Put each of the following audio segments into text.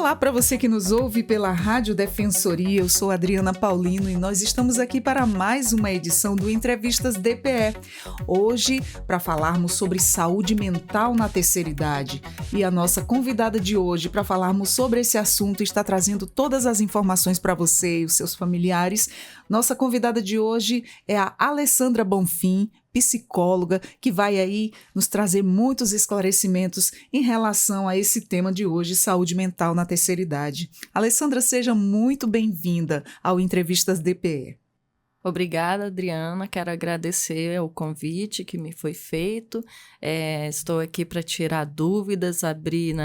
Olá para você que nos ouve pela Rádio Defensoria, eu sou Adriana Paulino e nós estamos aqui para mais uma edição do Entrevistas DPE. Hoje, para falarmos sobre saúde mental na terceira idade. E a nossa convidada de hoje para falarmos sobre esse assunto está trazendo todas as informações para você e os seus familiares. Nossa convidada de hoje é a Alessandra Bonfim, psicóloga, que vai aí nos trazer muitos esclarecimentos em relação a esse tema de hoje, saúde mental na terceira idade. Alessandra, seja muito bem-vinda ao Entrevistas DPE. Obrigada, Adriana. Quero agradecer o convite que me foi feito. Estou aqui para tirar dúvidas, abrir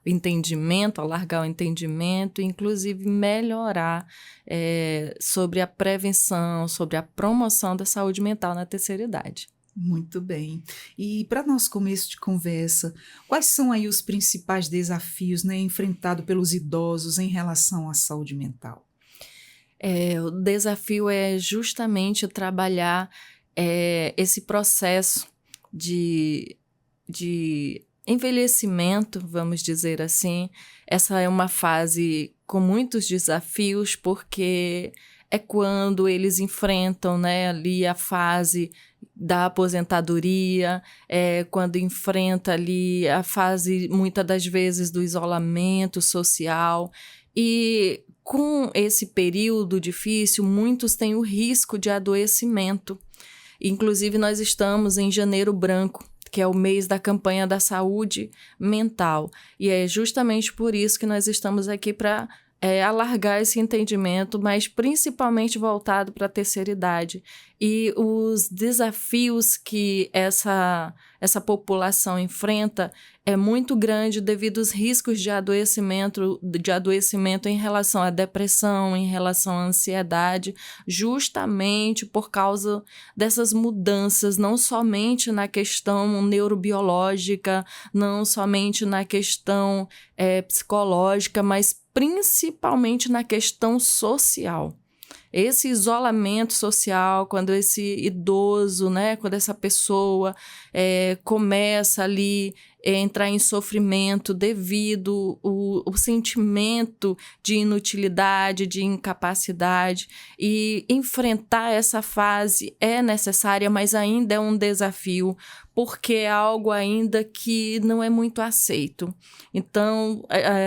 o entendimento, alargar o entendimento, inclusive melhorar sobre a prevenção, sobre a promoção da saúde mental na terceira idade. Muito bem. E para nosso começo de conversa, quais são aí os principais desafios, enfrentados pelos idosos em relação à saúde mental? O desafio é justamente trabalhar esse processo de envelhecimento, vamos dizer assim. Essa é uma fase com muitos desafios, porque é quando eles enfrentam ali a fase da aposentadoria, quando enfrenta ali a fase, muitas das vezes, do isolamento social. E com esse período difícil, muitos têm o risco de adoecimento. Inclusive, nós estamos em Janeiro Branco, que é o mês da campanha da saúde mental. E é justamente por isso que nós estamos aqui para alargar esse entendimento, mas principalmente voltado para a terceira idade. E os desafios que essa população enfrenta é muito grande devido aos riscos de adoecimento em relação à depressão, em relação à ansiedade, justamente por causa dessas mudanças, não somente na questão neurobiológica, não somente na questão psicológica, mas principalmente na questão social. Esse isolamento social, quando esse idoso, quando essa pessoa começa ali a entrar em sofrimento devido ao sentimento de inutilidade, de incapacidade, e enfrentar essa fase é necessária, mas ainda é um desafio, porque é algo ainda que não é muito aceito. Então,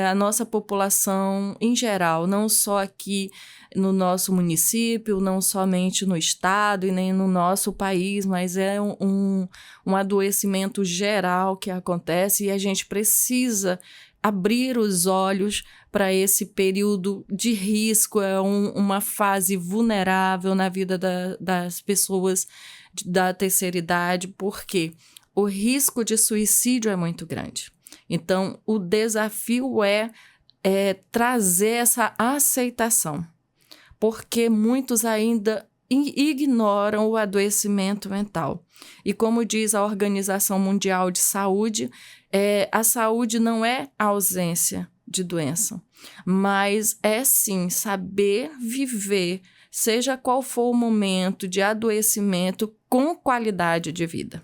a nossa população em geral, não só aqui no nosso município, não somente no estado e nem no nosso país, mas é um adoecimento geral que acontece e a gente precisa abrir os olhos para esse período de risco, uma fase vulnerável na vida das pessoas da terceira idade, porque o risco de suicídio é muito grande. Então, o desafio é trazer essa aceitação, porque muitos ainda ignoram o adoecimento mental. E como diz a Organização Mundial de Saúde, a saúde não é a ausência de doença, mas é sim saber viver, seja qual for o momento de adoecimento, com qualidade de vida.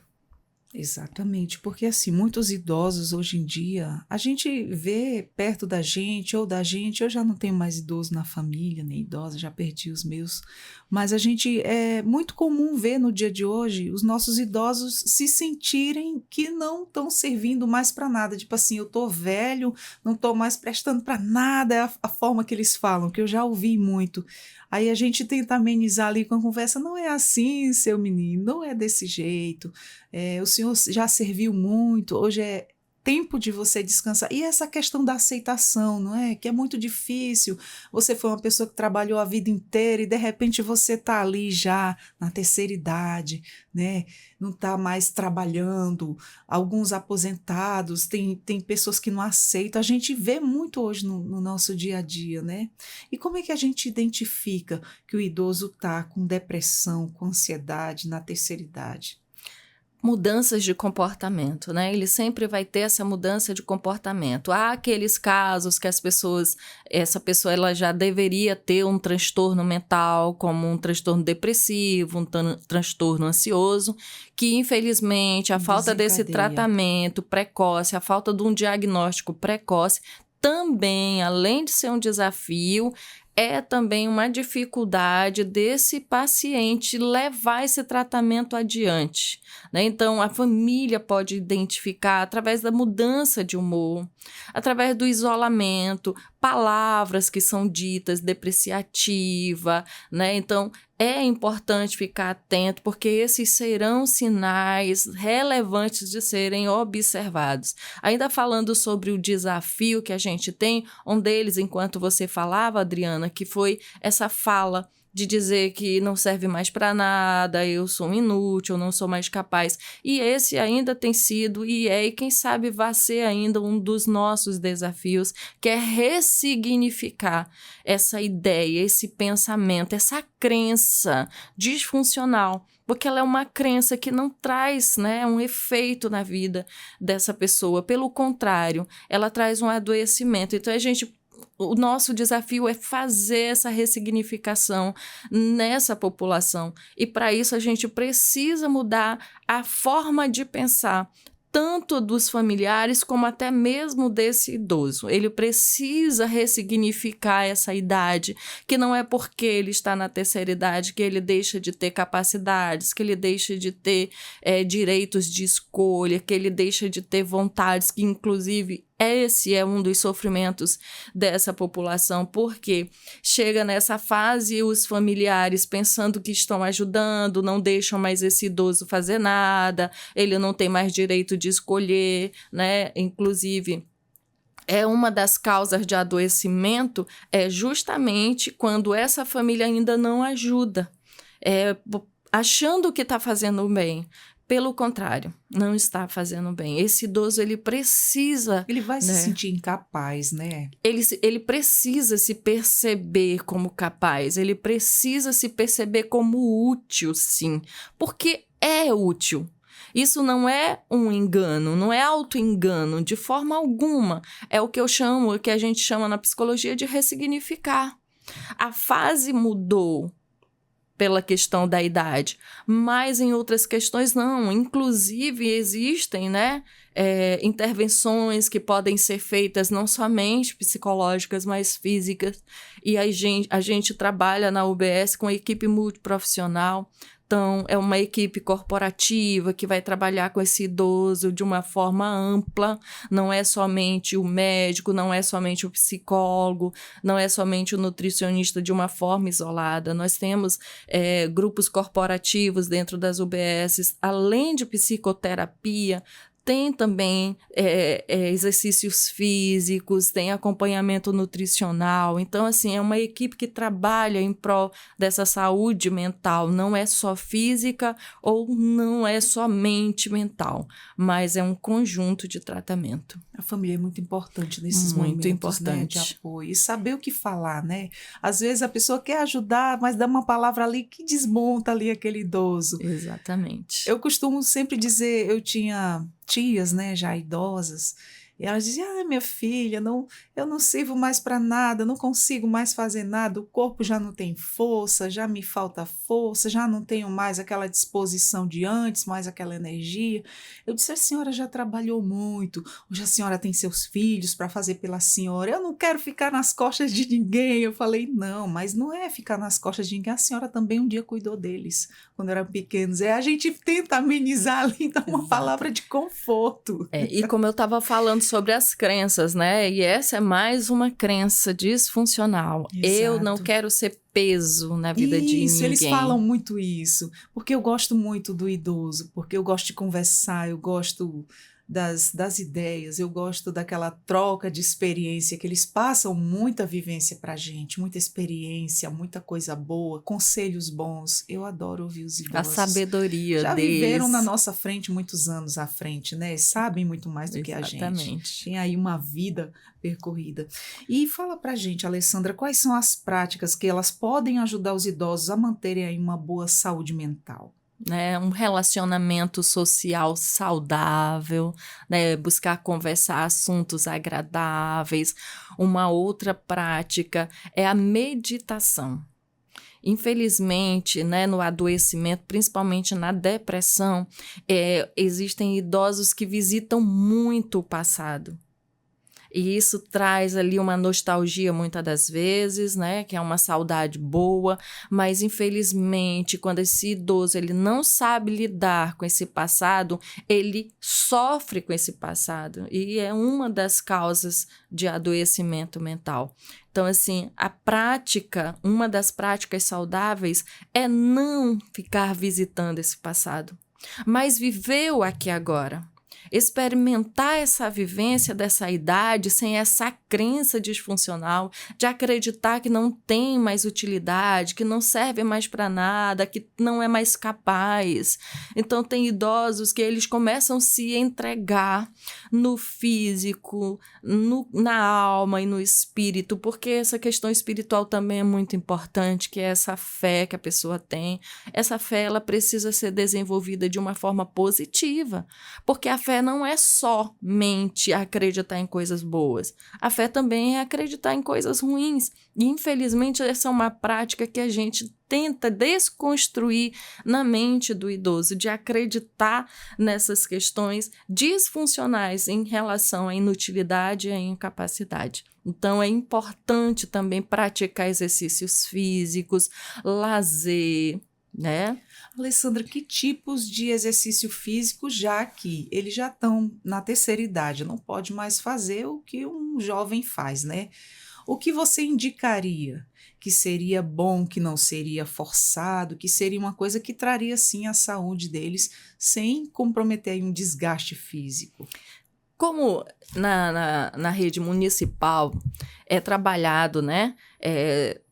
Exatamente, porque assim, muitos idosos hoje em dia, a gente vê perto da gente, eu já não tenho mais idoso na família, nem idosa, já perdi os meus, mas é muito comum ver no dia de hoje os nossos idosos se sentirem que não estão servindo mais para nada, tipo assim, eu tô velho, não tô mais prestando para nada, é a forma que eles falam, que eu já ouvi muito. Aí a gente tenta amenizar ali com a conversa, não é assim, seu menino, não é desse jeito, o senhor já serviu muito, hoje é tempo de você descansar. E essa questão da aceitação, não é? Que é muito difícil. Você foi uma pessoa que trabalhou a vida inteira e de repente você está ali já na terceira idade, não está mais trabalhando. Alguns aposentados, tem pessoas que não aceitam. A gente vê muito hoje no nosso dia a dia, E como é que a gente identifica que o idoso está com depressão, com ansiedade na terceira idade? Mudanças de comportamento, Ele sempre vai ter essa mudança de comportamento. Há aqueles casos que essa pessoa ela já deveria ter um transtorno mental, como um transtorno depressivo, um transtorno ansioso, que infelizmente a falta desse tratamento precoce, a falta de um diagnóstico precoce, também, além de ser um desafio, é também uma dificuldade desse paciente levar esse tratamento adiante, né? Então, a família pode identificar através da mudança de humor, através do isolamento, palavras que são ditas depreciativa, né? Então, é importante ficar atento, porque esses serão sinais relevantes de serem observados. Ainda falando sobre o desafio que a gente tem, um deles, enquanto você falava, Adriana, que foi essa fala de dizer que não serve mais para nada, eu sou inútil, eu não sou mais capaz. E esse ainda tem sido e quem sabe vai ser ainda um dos nossos desafios, que é ressignificar essa ideia, esse pensamento, essa crença disfuncional, porque ela é uma crença que não traz, né, um efeito na vida dessa pessoa. Pelo contrário, ela traz um adoecimento. Então, o nosso desafio é fazer essa ressignificação nessa população. E para isso a gente precisa mudar a forma de pensar, tanto dos familiares como até mesmo desse idoso. Ele precisa ressignificar essa idade, que não é porque ele está na terceira idade que ele deixa de ter capacidades, que ele deixa de ter direitos de escolha, que ele deixa de ter vontades, que inclusive esse é um dos sofrimentos dessa população, porque chega nessa fase os familiares pensando que estão ajudando, não deixam mais esse idoso fazer nada, ele não tem mais direito de escolher, né? Inclusive, uma das causas de adoecimento é justamente quando essa família ainda não ajuda, achando que está fazendo bem. Pelo contrário, não está fazendo bem. Esse idoso, ele precisa... Ele vai se sentir incapaz, né? Ele precisa se perceber como capaz, ele precisa se perceber como útil, sim, porque é útil. Isso não é um engano, não é auto-engano, de forma alguma. É o que o que a gente chama na psicologia de ressignificar. A fase mudou pela questão da idade, mas em outras questões não. Inclusive existem, né, intervenções que podem ser feitas não somente psicológicas, mas físicas, e a gente trabalha na UBS com equipe multiprofissional. Então, é uma equipe corporativa que vai trabalhar com esse idoso de uma forma ampla, não é somente o médico, não é somente o psicólogo, não é somente o nutricionista de uma forma isolada. Nós temos grupos corporativos dentro das UBSs, além de psicoterapia, tem também exercícios físicos, tem acompanhamento nutricional. Então, assim, é uma equipe que trabalha em prol dessa saúde mental. Não é só física ou não é somente mental, mas é um conjunto de tratamento. A família é muito importante nesses muito momentos, importante. Né, de apoio. E saber o que falar, né? Às vezes a pessoa quer ajudar, mas dá uma palavra ali que desmonta ali aquele idoso. Exatamente. Eu costumo sempre dizer, eu tinha tias, né, já idosas, e elas diziam, minha filha, eu não sirvo mais para nada, não consigo mais fazer nada, o corpo já não tem força, já me falta força, já não tenho mais aquela disposição de antes, mais aquela energia. Eu disse, a senhora já trabalhou muito, hoje a senhora tem seus filhos para fazer pela senhora, eu não quero ficar nas costas de ninguém. Eu falei, não, mas não é ficar nas costas de ninguém, a senhora também um dia cuidou deles, quando eram pequenos. A gente tenta amenizar ali, dar uma palavra de conforto. E como eu estava falando sobre as crenças, né? E essa é mais uma crença disfuncional. Exato. Eu não quero ser peso na vida de ninguém. Isso, eles falam muito isso, porque eu gosto muito do idoso, porque eu gosto de conversar, eu gosto das ideias, eu gosto daquela troca de experiência, que eles passam muita vivência pra gente, muita experiência, muita coisa boa, conselhos bons. Eu adoro ouvir os idosos. A sabedoria já deles. viveram na nossa frente muitos anos à frente, né? Sabem muito mais do que a gente. Tem aí uma vida percorrida. E fala pra gente, Alessandra, quais são as práticas que elas podem ajudar os idosos a manterem aí uma boa saúde mental? Né, um relacionamento social saudável, né, buscar conversar assuntos agradáveis. Uma outra prática é a meditação. Infelizmente, né, no adoecimento, principalmente na depressão, existem idosos que visitam muito o passado. e isso traz ali uma nostalgia muitas das vezes, né, que é uma saudade boa, mas infelizmente quando esse idoso ele não sabe lidar com esse passado, ele sofre com esse passado e é uma das causas de adoecimento mental. Então, assim, uma das práticas saudáveis é não ficar visitando esse passado, mas viver o aqui e agora. Experimentar essa vivência dessa idade sem essa crença disfuncional de acreditar que não tem mais utilidade, que não serve mais para nada, que não é mais capaz. Então, tem idosos que eles começam a se entregar no físico, na alma e no espírito, porque essa questão espiritual também é muito importante, que é essa fé que a pessoa tem. Essa fé ela precisa ser desenvolvida de uma forma positiva, porque a fé não é somente acreditar em coisas boas. A fé também é acreditar em coisas ruins. E, infelizmente, essa é uma prática que a gente tenta desconstruir na mente do idoso, de acreditar nessas questões disfuncionais em relação à inutilidade e à incapacidade. Então, é importante também praticar exercícios físicos, lazer, né? Alessandra, que tipos de exercício físico, já que eles já estão na terceira idade, não pode mais fazer o que um jovem faz, né? O que você indicaria que seria bom, que não seria forçado, que seria uma coisa que traria, sim, a saúde deles, sem comprometer aí um desgaste físico? Como na rede municipal é trabalhado, né?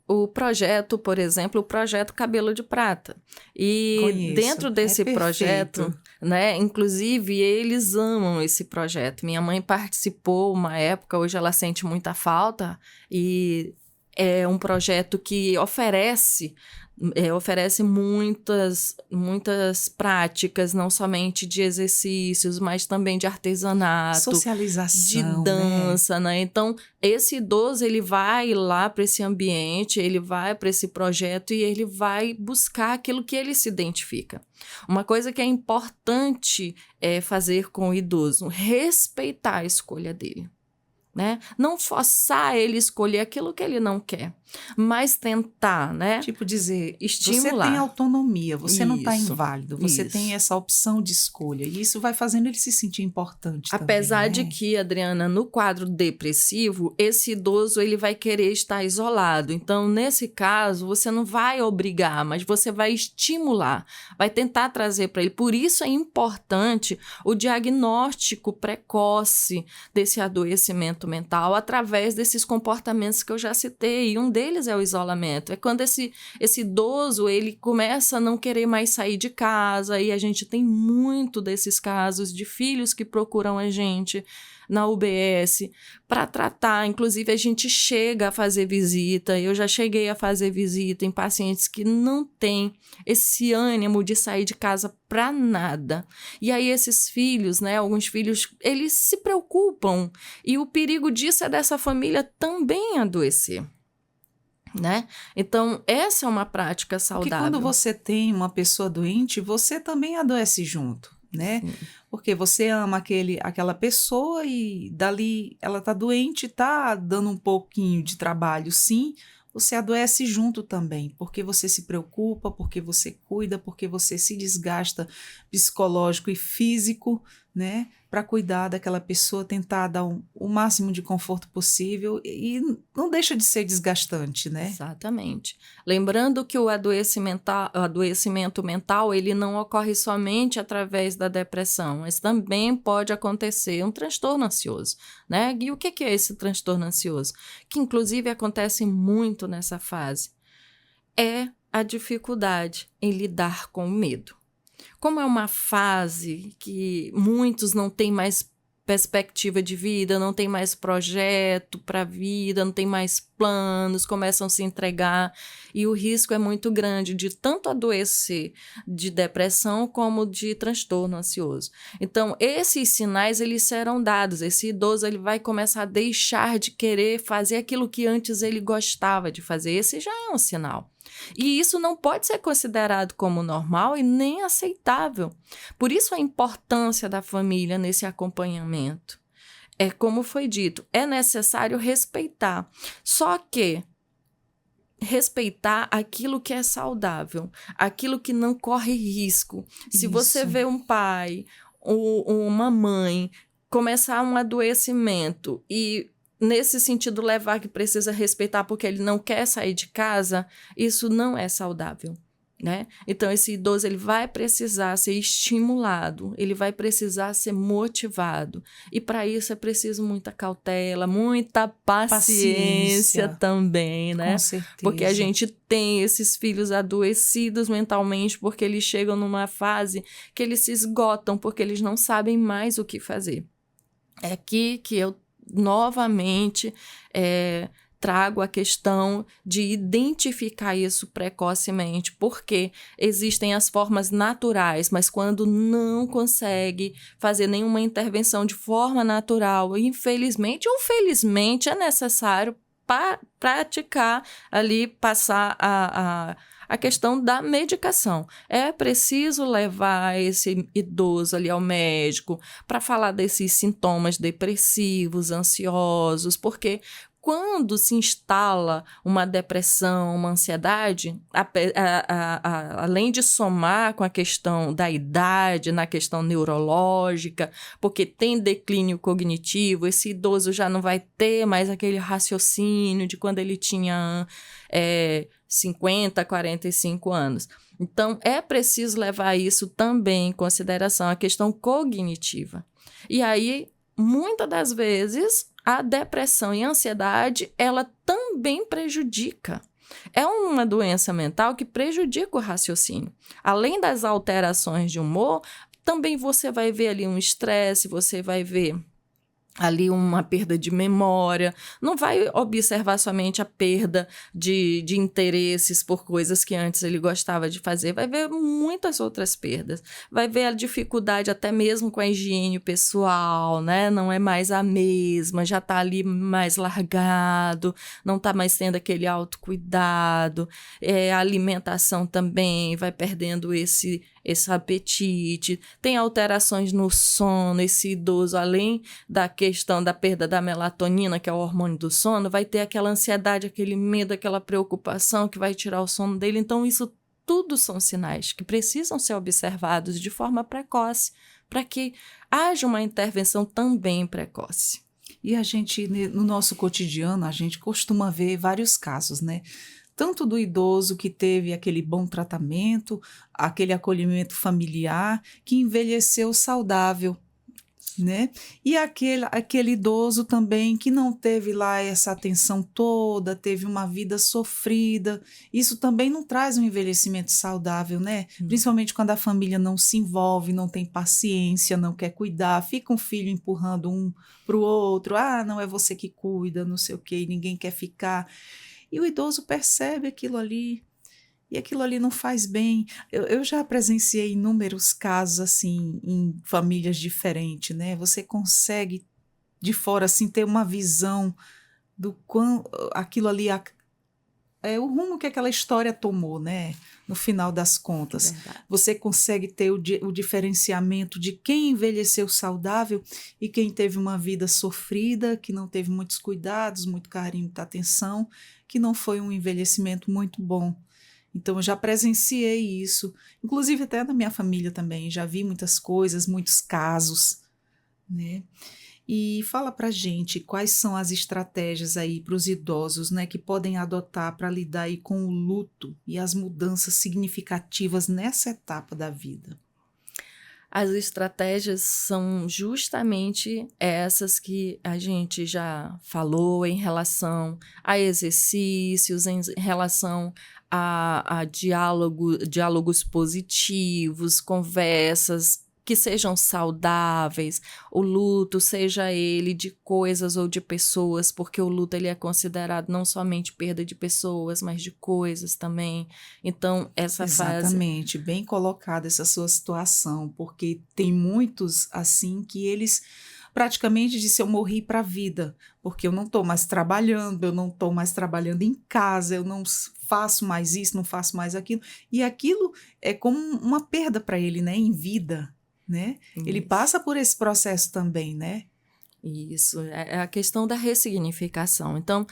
O projeto, por exemplo, o projeto Cabelo de Prata. E Conheço, dentro desse perfeito. projeto, né, inclusive eles amam esse projeto. Minha mãe participou uma época, hoje ela sente muita falta, e é um projeto que oferece muitas práticas, não somente de exercícios, mas também de artesanato, de Socialização, dança, né? Então, esse idoso, ele vai lá para esse ambiente, ele vai para esse projeto e ele vai buscar aquilo que ele se identifica. Uma coisa que é importante fazer com o idoso, respeitar a escolha dele. Né? Não forçar ele a escolher aquilo que ele não quer, mas tentar, né? Tipo dizer, estimular. Você tem autonomia, você não está Isso, inválido, você isso. tem essa opção de escolha. E isso vai fazendo ele se sentir importante Apesar também, de que, Adriana, no quadro depressivo, esse idoso ele vai querer estar isolado. Então, nesse caso, você não vai obrigar, mas você vai estimular, vai tentar trazer para ele. Por isso é importante o diagnóstico precoce desse adoecimento mental através desses comportamentos que eu já citei. E um deles é o isolamento. É quando esse idoso ele começa a não querer mais sair de casa, e a gente tem muito desses casos de filhos que procuram a gente na UBS para tratar. Inclusive, a gente chega a fazer visita. Eu já cheguei a fazer visita em pacientes que não têm esse ânimo de sair de casa para nada. E aí esses filhos, né, alguns filhos, eles se preocupam. E o perigo disso é dessa família também adoecer. Né? Então, essa é uma prática saudável. Porque quando você tem uma pessoa doente, você também adoece junto, né? Sim. Porque você ama aquela pessoa e dali ela tá doente, tá dando um pouquinho de trabalho, sim, você adoece junto também, porque você se preocupa, porque você cuida, porque você se desgasta psicológico e físico, né, para cuidar daquela pessoa, tentar dar o máximo de conforto possível, e não deixa de ser desgastante, né? Exatamente. Lembrando que o adoecimento mental, ele não ocorre somente através da depressão, mas também pode acontecer um transtorno ansioso, né? E o que é esse transtorno ansioso? Que inclusive acontece muito nessa fase. É a dificuldade em lidar com o medo. Como é uma fase que muitos não têm mais perspectiva de vida, não tem mais projeto para a vida, não tem mais planos, começam a se entregar, e o risco é muito grande de tanto adoecer de depressão como de transtorno ansioso. Então, esses sinais, eles serão dados. Esse idoso ele vai começar a deixar de querer fazer aquilo que antes ele gostava de fazer. Esse já é um sinal. E isso não pode ser considerado como normal e nem aceitável. Por isso a importância da família nesse acompanhamento. é como foi dito, é necessário respeitar. Só que respeitar aquilo que é saudável, aquilo que não corre risco. Se você Isso. vê um pai ou uma mãe começar um adoecimento e nesse sentido levar que precisa respeitar porque ele não quer sair de casa, isso não é saudável. Né? Então, esse idoso ele vai precisar ser estimulado, ele vai precisar ser motivado. E para isso é preciso muita cautela, muita paciência Paciência, também, com né? Porque a certeza. gente tem esses filhos adoecidos mentalmente porque eles chegam numa fase que eles se esgotam, porque eles não sabem mais o que fazer. É aqui que eu novamente trago a questão de identificar isso precocemente, porque existem as formas naturais, mas quando não consegue fazer nenhuma intervenção de forma natural, infelizmente ou felizmente, é necessário praticar ali, passar a questão da medicação. É preciso levar esse idoso ali ao médico para falar desses sintomas depressivos, ansiosos, porque quando se instala uma depressão, uma ansiedade, além de somar com a questão da idade, na questão neurológica, porque tem declínio cognitivo, esse idoso já não vai ter mais aquele raciocínio de quando ele tinha 50, 45 anos. Então, é preciso levar isso também em consideração, a questão cognitiva. E aí, muitas das vezes, a depressão e a ansiedade, ela também prejudica. É uma doença mental que prejudica o raciocínio. Além das alterações de humor, também você vai ver ali um estresse, você vai ver ali uma perda de memória, não vai observar somente a perda de interesses por coisas que antes ele gostava de fazer, vai ver muitas outras perdas, vai ver a dificuldade até mesmo com a higiene pessoal, né? Não é mais a mesma, já está ali mais largado, não está mais tendo aquele autocuidado, a alimentação também vai perdendo esse apetite, tem alterações no sono, esse idoso, além da questão da perda da melatonina, que é o hormônio do sono, vai ter aquela ansiedade, aquele medo, aquela preocupação que vai tirar o sono dele. Então, isso tudo são sinais que precisam ser observados de forma precoce, para que haja uma intervenção também precoce. E a gente, no nosso cotidiano, a gente costuma ver vários casos, né? Tanto do idoso que teve aquele bom tratamento, aquele acolhimento familiar, que envelheceu saudável, né? E aquele idoso também que não teve lá essa atenção toda, teve uma vida sofrida. Isso também não traz um envelhecimento saudável, né? Principalmente quando a família não se envolve, não tem paciência, não quer cuidar, fica um filho empurrando um para o outro. Ah, não é você que cuida, não sei o quê, ninguém quer ficar. E o idoso percebe aquilo ali, e aquilo ali não faz bem. Eu já presenciei inúmeros casos assim, em famílias diferentes, né? Você consegue, de fora, assim, ter uma visão do quão aquilo ali é o rumo que aquela história tomou, né? No final das contas. Verdade. Você consegue ter o diferenciamento de quem envelheceu saudável e quem teve uma vida sofrida, que não teve muitos cuidados, muito carinho, muita atenção, que não foi um envelhecimento muito bom. Então, eu já presenciei isso, inclusive até na minha família também, já vi muitas coisas, muitos casos, né? E fala pra gente quais são as estratégias aí para os idosos, né, que podem adotar para lidar aí com o luto e as mudanças significativas nessa etapa da vida. As estratégias são justamente essas que a gente já falou em relação a exercícios, em relação a diálogos positivos, conversas que sejam saudáveis, o luto, seja ele de coisas ou de pessoas, porque o luto ele é considerado não somente perda de pessoas, mas de coisas também. Então, essa fase... Exatamente, bem colocada essa sua situação, porque tem muitos assim que eles praticamente dizem eu morri para a vida, porque eu não estou mais trabalhando, eu não estou mais trabalhando em casa, eu não faço mais isso, não faço mais aquilo, e aquilo é como uma perda para ele, né, em vida, né? Ele Isso. passa por esse processo também, né? Isso, é a questão da ressignificação. Então,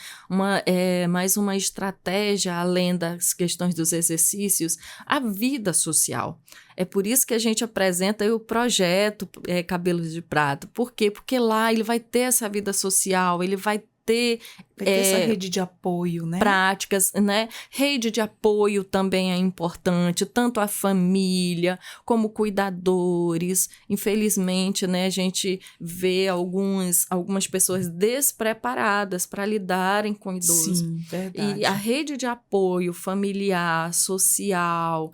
mais uma estratégia, além das questões dos exercícios, a vida social. É por isso que a gente apresenta aí o projeto Cabelos de Prata. Por quê? Porque lá ele vai ter essa vida social, ele vai ter essa rede de apoio, né? Práticas, né? Rede de apoio também é importante, tanto a família como cuidadores. Infelizmente, né, a gente vê algumas pessoas despreparadas para lidarem com o idoso. Sim, verdade. E a rede de apoio familiar, social,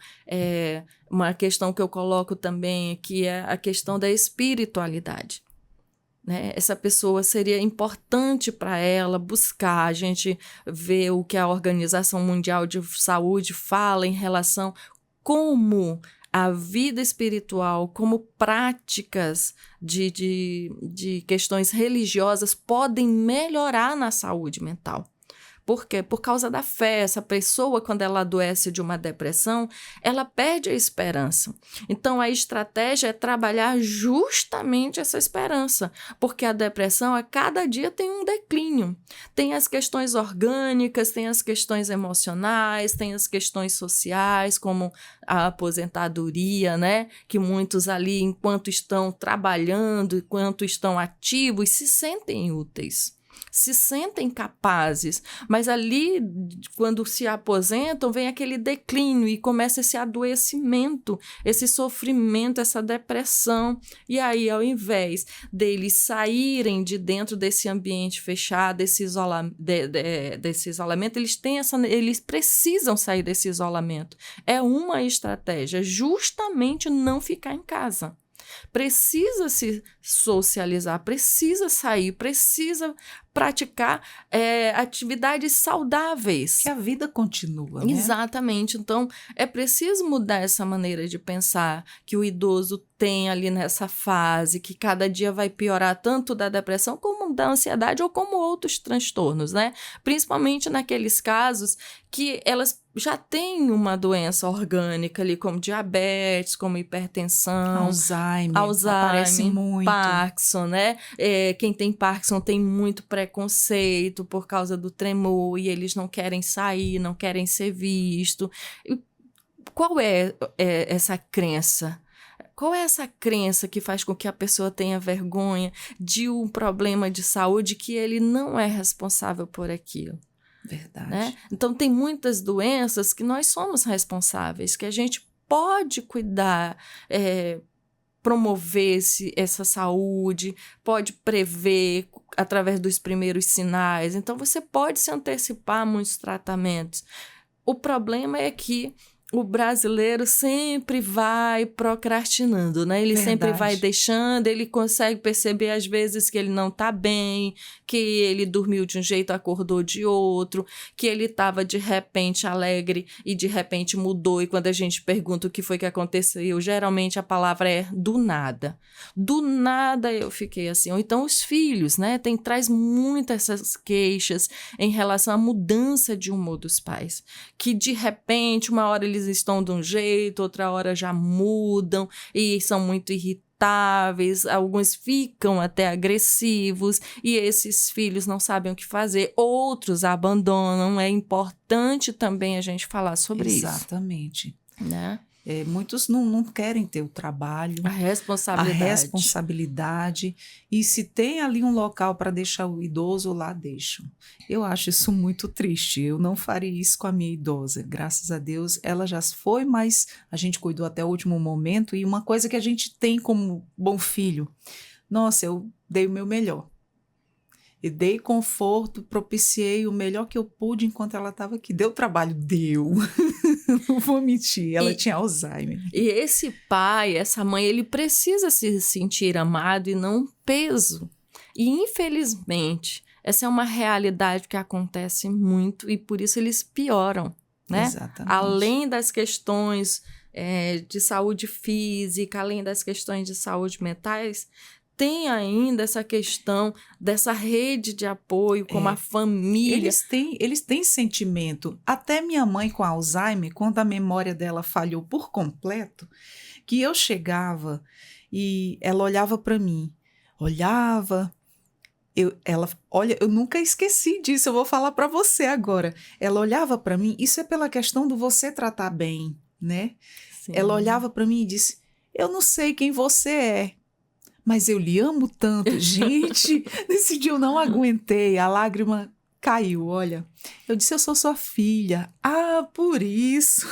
uma questão que eu coloco também aqui é a questão da espiritualidade. Né? Essa pessoa seria importante para ela buscar. A gente vê o que a Organização Mundial de Saúde fala em relação como a vida espiritual, como práticas de questões religiosas podem melhorar na saúde mental. Por quê? Por causa da fé. Essa pessoa, quando ela adoece de uma depressão, ela perde a esperança. Então, a estratégia é trabalhar justamente essa esperança, porque a depressão, a cada dia, tem um declínio. Tem as questões orgânicas, tem as questões emocionais, tem as questões sociais, como a aposentadoria, né? Que muitos ali, enquanto estão trabalhando, enquanto estão ativos, se sentem úteis. Se sentem capazes, mas ali, quando se aposentam, vem aquele declínio e começa esse adoecimento, esse sofrimento, essa depressão. E aí, ao invés deles saírem de dentro desse ambiente fechado, desse isolamento, eles precisam sair desse isolamento. É uma estratégia, justamente não ficar em casa. Precisa se socializar, precisa sair, precisa praticar atividades saudáveis. Que a vida continua, né? Exatamente. Então, é preciso mudar essa maneira de pensar que o idoso tem ali nessa fase, que cada dia vai piorar tanto da depressão como da ansiedade ou como outros transtornos, né? Principalmente naqueles casos que elas já têm uma doença orgânica ali, como diabetes, como hipertensão, Alzheimer aparece muito. Parkinson, né? Quem tem Parkinson tem muito preconceito por causa do tremor e eles não querem sair, não querem ser vistos. Qual é essa crença? Qual é essa crença que faz com que a pessoa tenha vergonha de um problema de saúde que ele não é responsável por aquilo? Verdade. Né? Então, tem muitas doenças que nós somos responsáveis, que a gente pode cuidar, promover essa saúde, pode prever através dos primeiros sinais. Então, você pode se antecipar a muitos tratamentos. O problema é que o brasileiro sempre vai procrastinando, né? Ele sempre vai deixando, ele consegue perceber às vezes que ele não está bem, que ele dormiu de um jeito, acordou de outro, que ele estava de repente alegre e de repente mudou, e quando a gente pergunta o que foi que aconteceu, geralmente a palavra é do nada. Do nada eu fiquei assim. Ou então os filhos, né? Traz muitas essas queixas em relação à mudança de humor dos pais, que de repente uma hora eles estão de um jeito, outra hora já mudam e são muito irritáveis, alguns ficam até agressivos e esses filhos não sabem o que fazer, outros abandonam. É importante também a gente falar sobre isso. Exatamente. Né? Muitos não querem ter o trabalho, a responsabilidade, e se tem ali um local para deixar o idoso, lá deixam. Eu acho isso muito triste. Eu não faria isso com a minha idosa. Graças a Deus, ela já foi, mas a gente cuidou até o último momento, e uma coisa que a gente tem como bom filho, nossa, eu dei o meu melhor. E dei conforto, propiciei o melhor que eu pude enquanto ela estava aqui. Deu trabalho? Deu. Não vou mentir, ela tinha Alzheimer. E esse pai, essa mãe, ele precisa se sentir amado e não um peso. E, infelizmente, essa é uma realidade que acontece muito e por isso eles pioram, né? Exatamente. Além das questões de saúde física, além das questões de saúde mentais, tem ainda essa questão dessa rede de apoio, como a família. Eles têm sentimento. Até minha mãe com Alzheimer, quando a memória dela falhou por completo, que eu chegava e ela olhava para mim, olhava, Olha, eu nunca esqueci disso, eu vou falar para você agora. Ela olhava para mim, isso é pela questão do você tratar bem, né? Ela Sim. olhava para mim e disse: Eu não sei quem você é, mas eu lhe amo tanto. Gente, nesse dia eu não aguentei, a lágrima caiu, olha. Eu disse: Eu sou sua filha. Ah, por isso.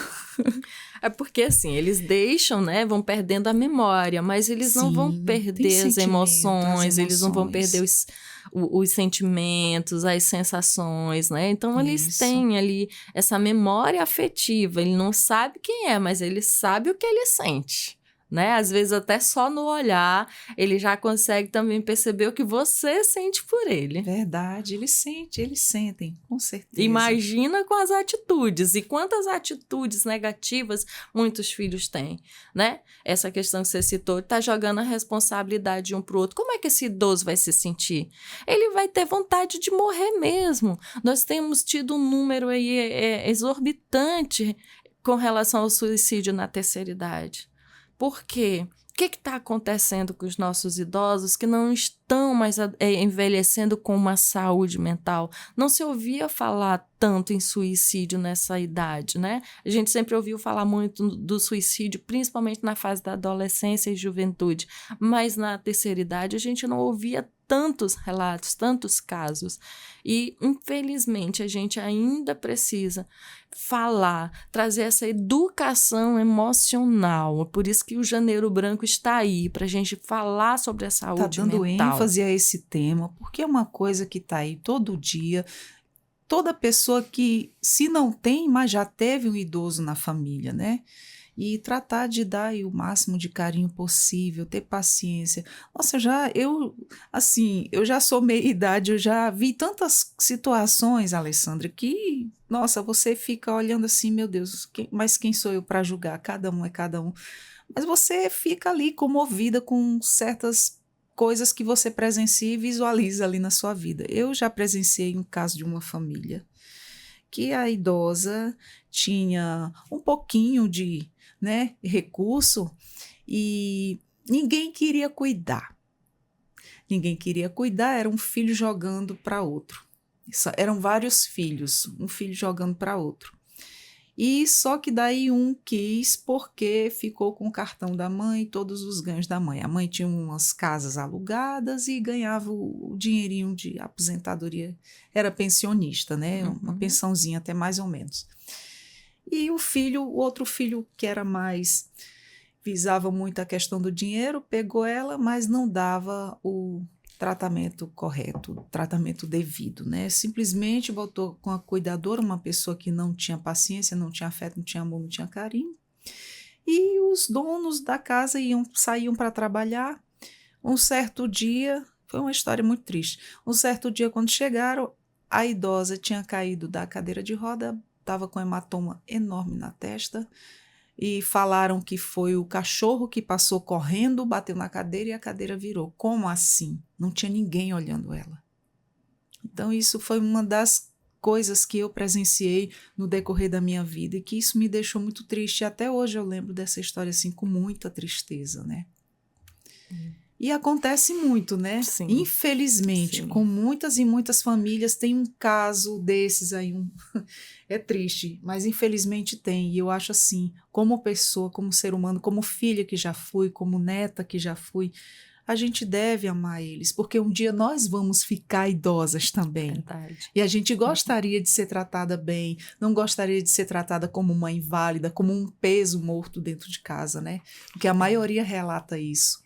É porque assim, eles deixam, né? Vão perdendo a memória, mas eles não vão Sim, tem perder as sentimento, as emoções, eles não vão perder emoções. os sentimentos, as sensações, né? Então eles Isso. têm ali essa memória afetiva. Ele não sabe quem é, mas ele sabe o que ele sente. Né? Às vezes até só no olhar ele já consegue também perceber o que você sente por ele. Verdade, eles sentem, com certeza. Imagina com as atitudes. E quantas atitudes negativas muitos filhos têm, né? Essa questão que você citou, tá jogando a responsabilidade de um pro outro. Como é que esse idoso vai se sentir? Ele vai ter vontade de morrer mesmo. Nós temos tido um número aí exorbitante com relação ao suicídio na terceira idade. Por quê? O que está acontecendo com os nossos idosos que não estão mais envelhecendo com uma saúde mental? Não se ouvia falar tanto em suicídio nessa idade, né? A gente sempre ouviu falar muito do suicídio, principalmente na fase da adolescência e juventude, mas na terceira idade a gente não ouvia tantos relatos, tantos casos. E, infelizmente, a gente ainda precisa falar, trazer essa educação emocional. Por isso que o Janeiro Branco está aí, para a gente falar sobre a Tá saúde dando mental. ênfase a esse tema, porque é uma coisa que tá aí todo dia. Toda pessoa que, se não tem, mas já teve um idoso na família, né? E tratar de dar aí o máximo de carinho possível, ter paciência. Nossa, eu já sou meia idade, eu já vi tantas situações, Alessandra, que, nossa, você fica olhando assim, meu Deus, mas quem sou eu para julgar? Cada um é cada um. Mas você fica ali comovida com certas coisas que você presencia e visualiza ali na sua vida. Eu já presenciei um caso de uma família que a idosa tinha um pouquinho de, né, recurso e ninguém queria cuidar. Ninguém queria cuidar, era um filho jogando para outro. Eram vários filhos, um filho jogando para outro. E só que daí um quis porque ficou com o cartão da mãe e todos os ganhos da mãe. A mãe tinha umas casas alugadas e ganhava o dinheirinho de aposentadoria. Era pensionista, né? Uma Uhum. pensãozinha até mais ou menos. E o outro filho que era mais visava muito a questão do dinheiro, pegou ela, mas não dava o tratamento correto, o tratamento devido, né? Simplesmente botou com a cuidadora uma pessoa que não tinha paciência, não tinha afeto, não tinha amor, não tinha carinho. E os donos da casa saíam para trabalhar. Um certo dia, foi uma história muito triste. Um certo dia, quando chegaram, a idosa tinha caído da cadeira de roda, estava com um hematoma enorme na testa e falaram que foi o cachorro que passou correndo, bateu na cadeira e a cadeira virou. Como assim? Não tinha ninguém olhando ela. Então, isso foi uma das coisas que eu presenciei no decorrer da minha vida e que isso me deixou muito triste. Até hoje eu lembro dessa história assim com muita tristeza, né? E acontece muito, né? Sim, Infelizmente, sim. com muitas e muitas famílias tem um caso desses aí, é triste, mas infelizmente tem. E eu acho assim, como pessoa, como ser humano, como filha que já fui, como neta que já fui, a gente deve amar eles, porque um dia nós vamos ficar idosas também. Verdade. E a gente gostaria de ser tratada bem, não gostaria de ser tratada como uma inválida, como um peso morto dentro de casa, né? Porque a maioria relata isso.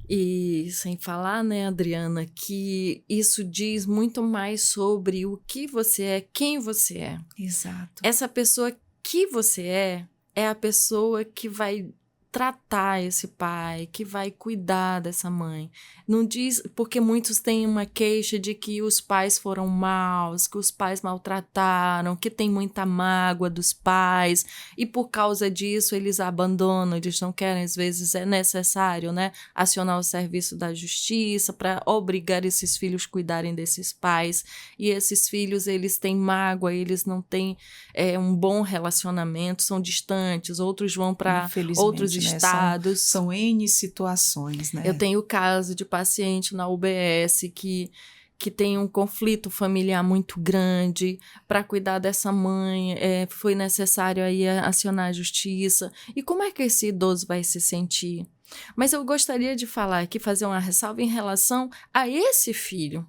E sem falar, né, Adriana, que isso diz muito mais sobre o que você é, quem você é. Exato. Essa pessoa que você é a pessoa que vai tratar esse pai, que vai cuidar dessa mãe. Não diz, porque muitos têm uma queixa de que os pais foram maus, que os pais maltrataram, que tem muita mágoa dos pais e por causa disso eles abandonam, eles não querem, às vezes é necessário, né, acionar o serviço da justiça para obrigar esses filhos a cuidarem desses pais e esses filhos eles têm mágoa, eles não têm um bom relacionamento, são distantes, outros vão para outros Infelizmente, né? estados. São N situações, né? Eu tenho o caso de paciente na UBS que tem um conflito familiar muito grande. Para cuidar dessa mãe, foi necessário aí acionar a justiça. E como é que esse idoso vai se sentir? Mas eu gostaria de falar aqui, fazer uma ressalva em relação a esse filho.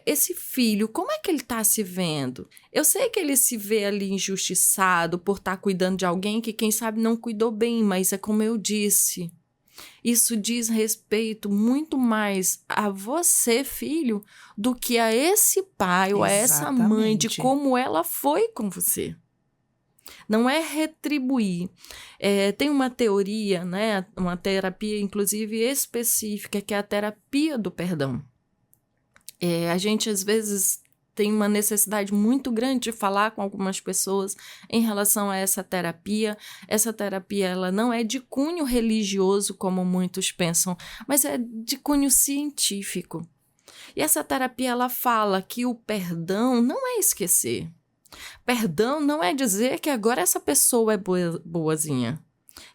Esse filho, como é que ele está se vendo? Eu sei que ele se vê ali injustiçado por estar cuidando de alguém que, quem sabe, não cuidou bem, mas é como eu disse. Isso diz respeito muito mais a você, filho, do que a esse pai ou a essa mãe, de como ela foi com você. Não é retribuir. Tem uma teoria, né, uma terapia, inclusive, específica, que é a terapia do perdão. A gente, às vezes, tem uma necessidade muito grande de falar com algumas pessoas em relação a essa terapia. Essa terapia, ela não é de cunho religioso, como muitos pensam, mas é de cunho científico. E essa terapia, ela fala que o perdão não é esquecer. Perdão não é dizer que agora essa pessoa é boazinha,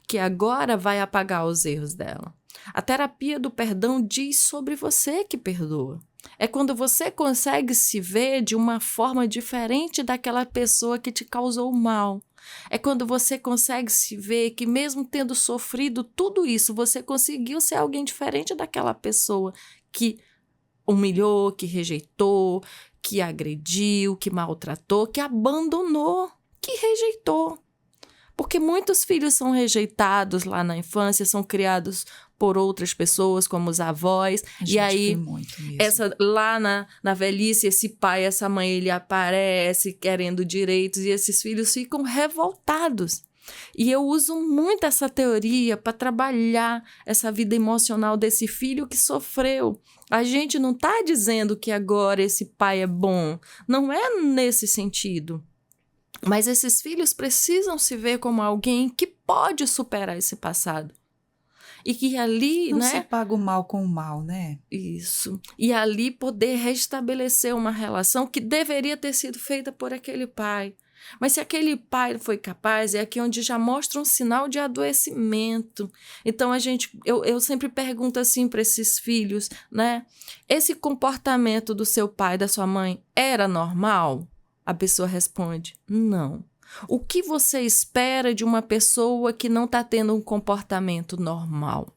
que agora vai apagar os erros dela. A terapia do perdão diz sobre você que perdoa. É quando você consegue se ver de uma forma diferente daquela pessoa que te causou mal. É quando você consegue se ver que, mesmo tendo sofrido tudo isso, você conseguiu ser alguém diferente daquela pessoa que humilhou, que rejeitou, que agrediu, que maltratou, que abandonou, que rejeitou. Porque muitos filhos são rejeitados lá na infância, são criados por outras pessoas, como os avós. E aí, lá na velhice, esse pai, essa mãe, ele aparece querendo direitos e esses filhos ficam revoltados. E eu uso muito essa teoria para trabalhar essa vida emocional desse filho que sofreu. A gente não está dizendo que agora esse pai é bom. Não é nesse sentido. Mas esses filhos precisam se ver como alguém que pode superar esse passado. E que ali, não né? se paga o mal com o mal, né? Isso. E ali poder restabelecer uma relação que deveria ter sido feita por aquele pai. Mas se aquele pai foi capaz, é aqui onde já mostra um sinal de adoecimento. Então, eu sempre pergunto assim para esses filhos, né? Esse comportamento do seu pai, da sua mãe, era normal? A pessoa responde, não. O que você espera de uma pessoa que não está tendo um comportamento normal?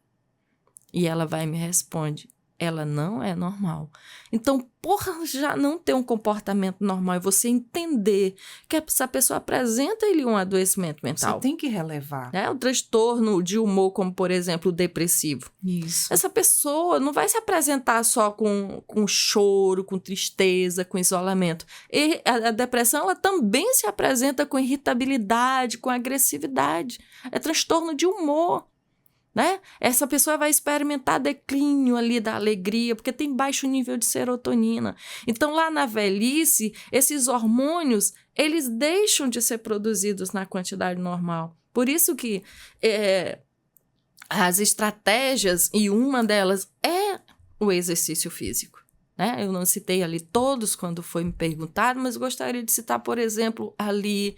E ela vai e me responde, ela não é normal. Então, por já não ter um comportamento normal e você entender que essa pessoa apresenta ele um adoecimento mental. Você tem que relevar. Um transtorno de humor, como, por exemplo, o depressivo. Isso. Essa pessoa não vai se apresentar só com choro, com tristeza, com isolamento. E a depressão, ela também se apresenta com irritabilidade, com agressividade. É transtorno de humor. Né? Essa pessoa vai experimentar declínio ali da alegria, porque tem baixo nível de serotonina. Então, lá na velhice, esses hormônios, eles deixam de ser produzidos na quantidade normal. Por isso que as estratégias, e uma delas é o exercício físico. Né? Eu não citei ali todos quando foi me perguntado, mas gostaria de citar, por exemplo, ali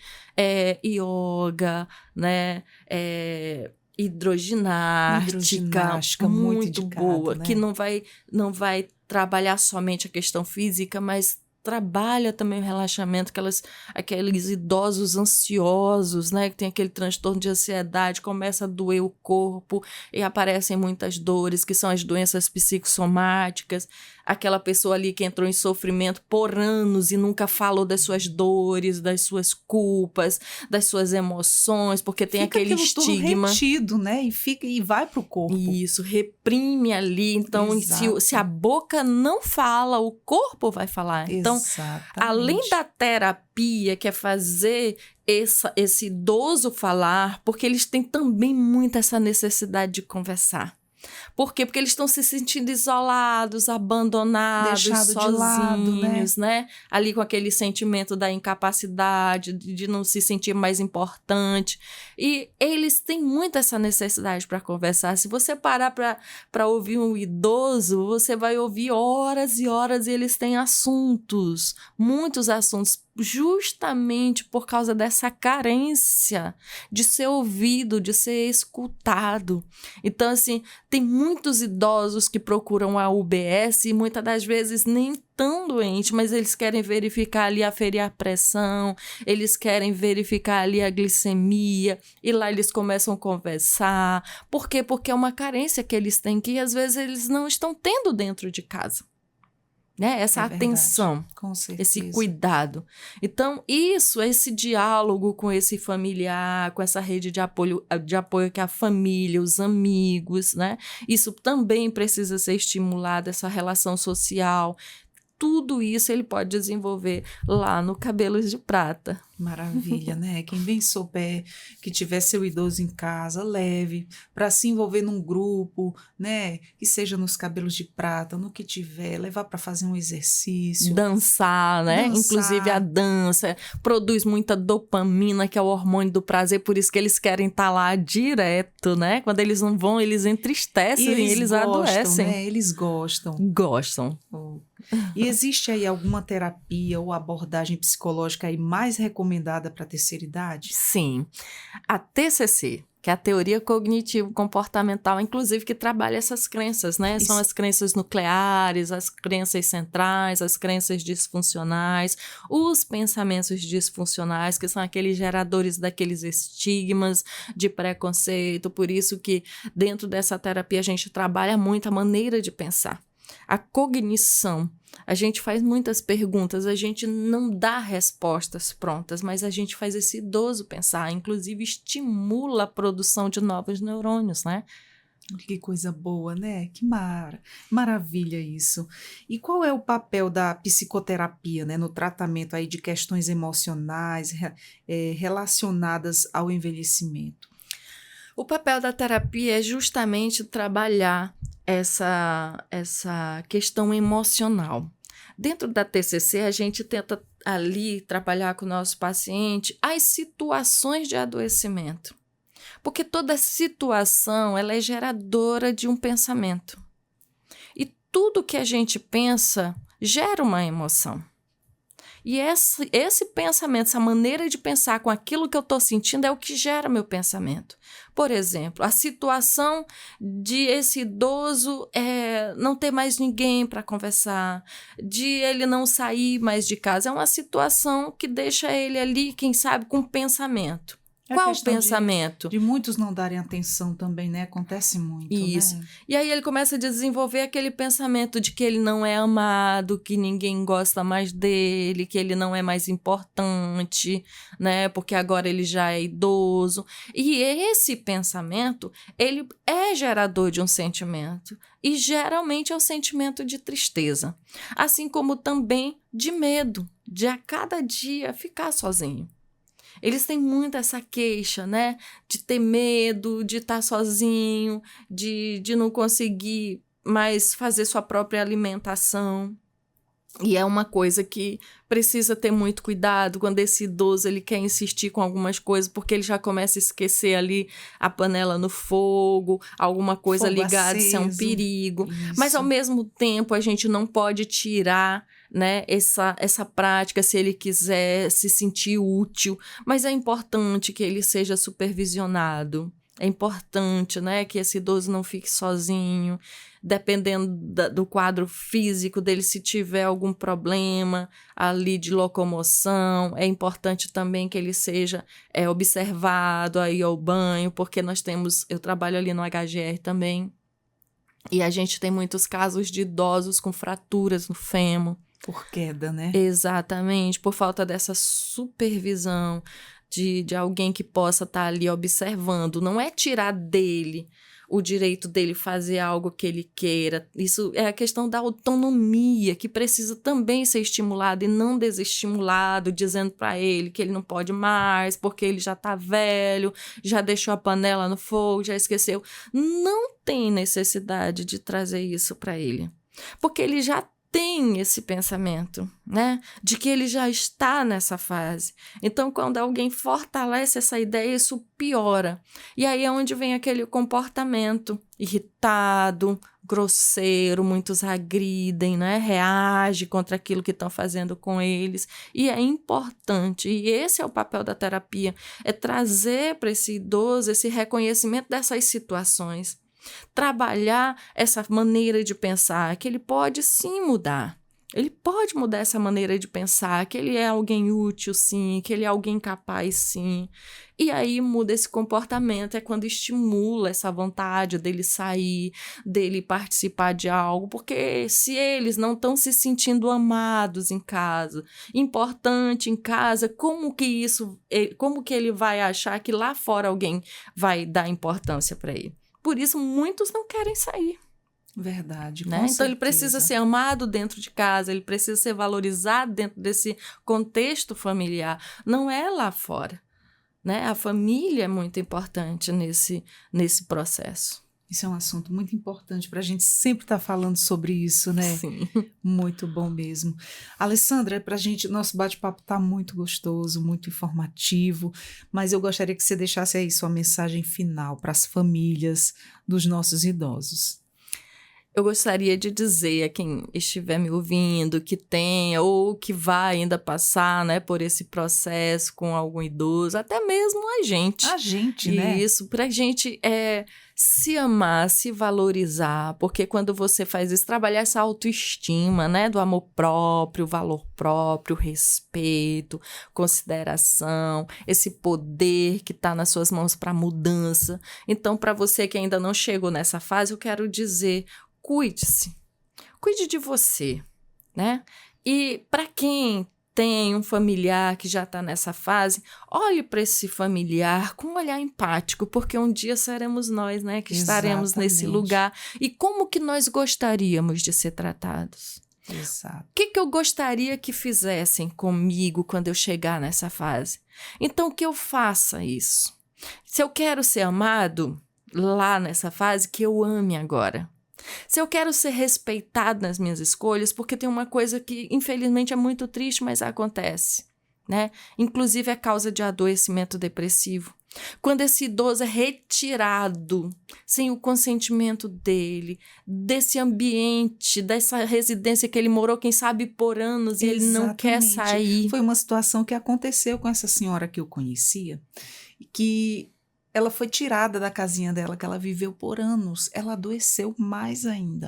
yoga, né? Hidroginástica muito boa, né? Que não vai trabalhar somente a questão física, mas trabalha também o relaxamento, aqueles idosos ansiosos, né, que tem aquele transtorno de ansiedade, começa a doer o corpo e aparecem muitas dores, que são as doenças psicossomáticas, aquela pessoa ali que entrou em sofrimento por anos e nunca falou das suas dores, das suas culpas, das suas emoções, porque tem aquele estigma. Tudo retido, né? E vai pro corpo. Isso, reprime ali. Então, se a boca não fala, o corpo vai falar. Então, além da terapia, que é fazer esse idoso falar, porque eles têm também muito essa necessidade de conversar. Por quê? Porque eles estão se sentindo isolados, abandonados, deixado sozinhos, de lado, né? Ali com aquele sentimento da incapacidade, de não se sentir mais importante. E eles têm muito essa necessidade para conversar. Se você parar para ouvir um idoso, você vai ouvir horas e horas, e eles têm assuntos, muitos assuntos. justamente por causa dessa carência de ser ouvido, de ser escutado. Então, assim, tem muitos idosos que procuram a UBS e muitas das vezes nem tão doente, mas eles querem verificar ali, aferir a pressão, eles querem verificar ali a glicemia, e lá eles começam a conversar. Por quê? Porque é uma carência que eles têm que às vezes eles não estão tendo dentro de casa. Né? Essa atenção, com esse certeza. cuidado. Então, esse diálogo com esse familiar, com essa rede de apoio que é a família, os amigos, né? Isso também precisa ser estimulado, essa relação social. Tudo isso ele pode desenvolver lá no Cabelos de Prata. Maravilha, né? Quem bem souber que tiver seu idoso em casa, leve para se envolver num grupo, né? Que seja nos Cabelos de Prata, no que tiver, levar para fazer um exercício, Dançar, né? Inclusive a dançar. dança produz muita dopamina, que é o hormônio do prazer, por isso que eles querem estar lá direto, né? Quando eles não vão, eles E entristecem, eles eles gostam, adoecem. né? Eles gostam. Gostam. Oh. E existe aí alguma terapia ou abordagem psicológica aí mais recomendada para a terceira idade? Sim. A TCC, que é a teoria cognitivo-comportamental, inclusive que trabalha essas crenças, né? São as crenças nucleares, as crenças centrais, as crenças disfuncionais, os pensamentos disfuncionais, que são aqueles geradores daqueles estigmas de preconceito. Por isso que dentro dessa terapia a gente trabalha muito a maneira de pensar. A cognição. A gente faz muitas perguntas, a gente não dá respostas prontas, mas a gente faz esse idoso pensar, inclusive estimula a produção de novos neurônios, né? Que coisa boa, né? Que maravilha isso. E qual é o papel da psicoterapia, né, no tratamento aí de questões emocionais relacionadas ao envelhecimento? O papel da terapia é justamente trabalhar essa questão emocional. Dentro da TCC, a gente tenta ali trabalhar com o nosso paciente as situações de adoecimento. Porque toda situação ela é geradora de um pensamento. E tudo que a gente pensa gera uma emoção. E esse pensamento, essa maneira de pensar com aquilo que eu estou sentindo é o que gera meu pensamento. Por exemplo, a situação de esse idoso não ter mais ninguém para conversar, de ele não sair mais de casa. É uma situação que deixa ele ali, quem sabe, com pensamento. Qual o pensamento? De muitos não darem atenção também, né? Acontece muito, Isso. né? E aí ele começa a desenvolver aquele pensamento de que ele não é amado, que ninguém gosta mais dele, que ele não é mais importante, né? Porque agora ele já é idoso. E esse pensamento, ele é gerador de um sentimento. E geralmente é o sentimento de tristeza. Assim como também de medo, de a cada dia ficar sozinho. Eles têm muito essa queixa, né? De ter medo, de estar sozinho, de não conseguir mais fazer sua própria alimentação. E é uma coisa que precisa ter muito cuidado quando esse idoso ele quer insistir com algumas coisas, porque ele já começa a esquecer ali a panela no fogo, alguma coisa Fogo ligada, isso é um aceso. perigo. Isso. Mas, ao mesmo tempo, a gente não pode tirar, né, essa prática se ele quiser se sentir útil, mas é importante que ele seja supervisionado. É importante, né, que esse idoso não fique sozinho, dependendo do quadro físico dele, se tiver algum problema ali de locomoção, é importante também que ele seja observado aí ao banho, porque eu trabalho ali no HGR também, e a gente tem muitos casos de idosos com fraturas no fêmur. Por queda, né? Exatamente, por falta dessa supervisão de alguém que possa estar ali observando. Não é tirar dele o direito dele fazer algo que ele queira. Isso é a questão da autonomia, que precisa também ser estimulado e não desestimulado, dizendo para ele que ele não pode mais, porque ele já está velho, já deixou a panela no fogo, já esqueceu. Não tem necessidade de trazer isso para ele, porque ele já tem esse pensamento, né? De que ele já está nessa fase. Então, quando alguém fortalece essa ideia, isso piora. E aí é onde vem aquele comportamento irritado, grosseiro, muitos agridem, né? Reagem contra aquilo que estão fazendo com eles. E é importante, e esse é o papel da terapia, é trazer para esse idoso esse reconhecimento dessas situações. Trabalhar essa maneira de pensar, que ele pode sim mudar. Ele pode mudar essa maneira de pensar, que ele é alguém útil, sim, que ele é alguém capaz, sim. E aí muda esse comportamento, é quando estimula essa vontade dele sair, dele participar de algo, porque se eles não estão se sentindo amados em casa, importante em casa, como que ele vai achar que lá fora alguém vai dar importância para ele? Por isso, muitos não querem sair. Verdade, com Né? Então, certeza. ele precisa ser amado dentro de casa, ele precisa ser valorizado dentro desse contexto familiar. Não é lá fora. Né? A família é muito importante nesse processo. Isso é um assunto muito importante para a gente sempre estar falando sobre isso, né? Sim. Muito bom mesmo. Alessandra, para a gente, nosso bate-papo está muito gostoso, muito informativo, mas eu gostaria que você deixasse aí sua mensagem final para as famílias dos nossos idosos. Eu gostaria de dizer a quem estiver me ouvindo que tenha ou que vai ainda passar, né, por esse processo com algum idoso, até mesmo a gente. A gente, né? Isso, para a gente se amar, se valorizar, porque quando você faz isso, trabalhar essa autoestima, né, do amor próprio, valor próprio, respeito, consideração, esse poder que está nas suas mãos para mudança. Então, para você que ainda não chegou nessa fase, eu quero dizer: cuide-se, cuide de você, né? E para quem tem um familiar que já está nessa fase, olhe para esse familiar com um olhar empático, porque um dia seremos nós, né, que estaremos nesse lugar. E como que nós gostaríamos de ser tratados? Exato. O que eu gostaria que fizessem comigo quando eu chegar nessa fase? Então, que eu faça isso. Se eu quero ser amado lá nessa fase, que eu ame agora. Se eu quero ser respeitado nas minhas escolhas, porque tem uma coisa que, infelizmente, é muito triste, mas acontece, né? Inclusive, é causa de adoecimento depressivo. Quando esse idoso é retirado, sem o consentimento dele, desse ambiente, dessa residência que ele morou, quem sabe, por anos, e ele não quer sair. Foi uma situação que aconteceu com essa senhora que eu conhecia, que ela foi tirada da casinha dela, que ela viveu por anos. Ela adoeceu mais ainda,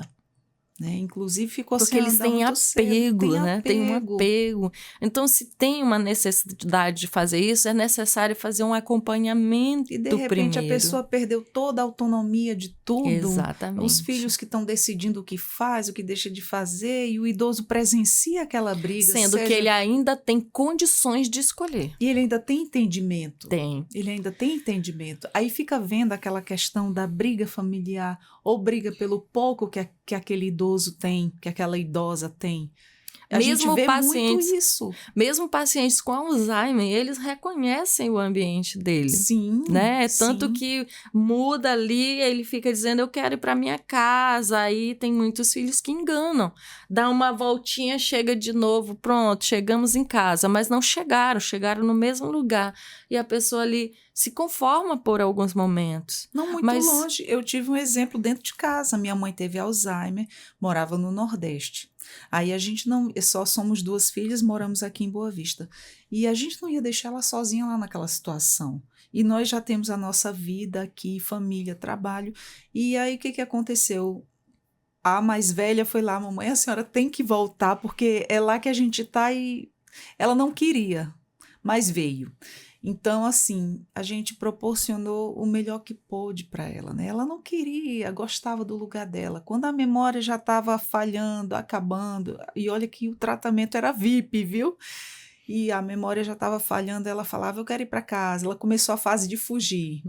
né? Inclusive ficou porque sem eles andar têm muito cedo. apego, né? Tem um apego. Então, se tem uma necessidade de fazer isso, é necessário fazer um acompanhamento e de repente primeiro. A pessoa perdeu toda a autonomia de tudo. Exatamente. Os filhos que estão decidindo o que faz, o que deixa de fazer, e o idoso presencia aquela briga. Sendo que ele ainda tem condições de escolher. E ele ainda tem entendimento. Tem. Ele ainda tem entendimento. Aí fica vendo aquela questão da briga familiar, ou briga pelo pouco que aquele idoso tem, que aquela idosa tem. A gente vê muito isso. Mesmo pacientes com Alzheimer, eles reconhecem o ambiente dele. Sim, né? sim. Tanto que muda ali, ele fica dizendo, eu quero ir para minha casa. Aí tem muitos filhos que enganam. Dá uma voltinha, chega de novo, pronto, chegamos em casa. Mas não chegaram no mesmo lugar. E a pessoa ali se conforma por alguns momentos. Não muito longe. Eu tive um exemplo dentro de casa. Minha mãe teve Alzheimer, morava no Nordeste. Aí a gente só somos 2 filhas, moramos aqui em Boa Vista. E a gente não ia deixar ela sozinha lá naquela situação. E nós já temos a nossa vida aqui, família, trabalho. E aí o que aconteceu? A mais velha foi lá, mamãe, a senhora tem que voltar, porque é lá que a gente está, e ela não queria, mas veio. Então, assim, a gente proporcionou o melhor que pôde para ela, né? Ela não queria, gostava do lugar dela. Quando a memória já estava falhando, acabando, e olha que o tratamento era VIP, viu? E a memória já estava falhando, ela falava, eu quero ir para casa. Ela começou a fase de fugir.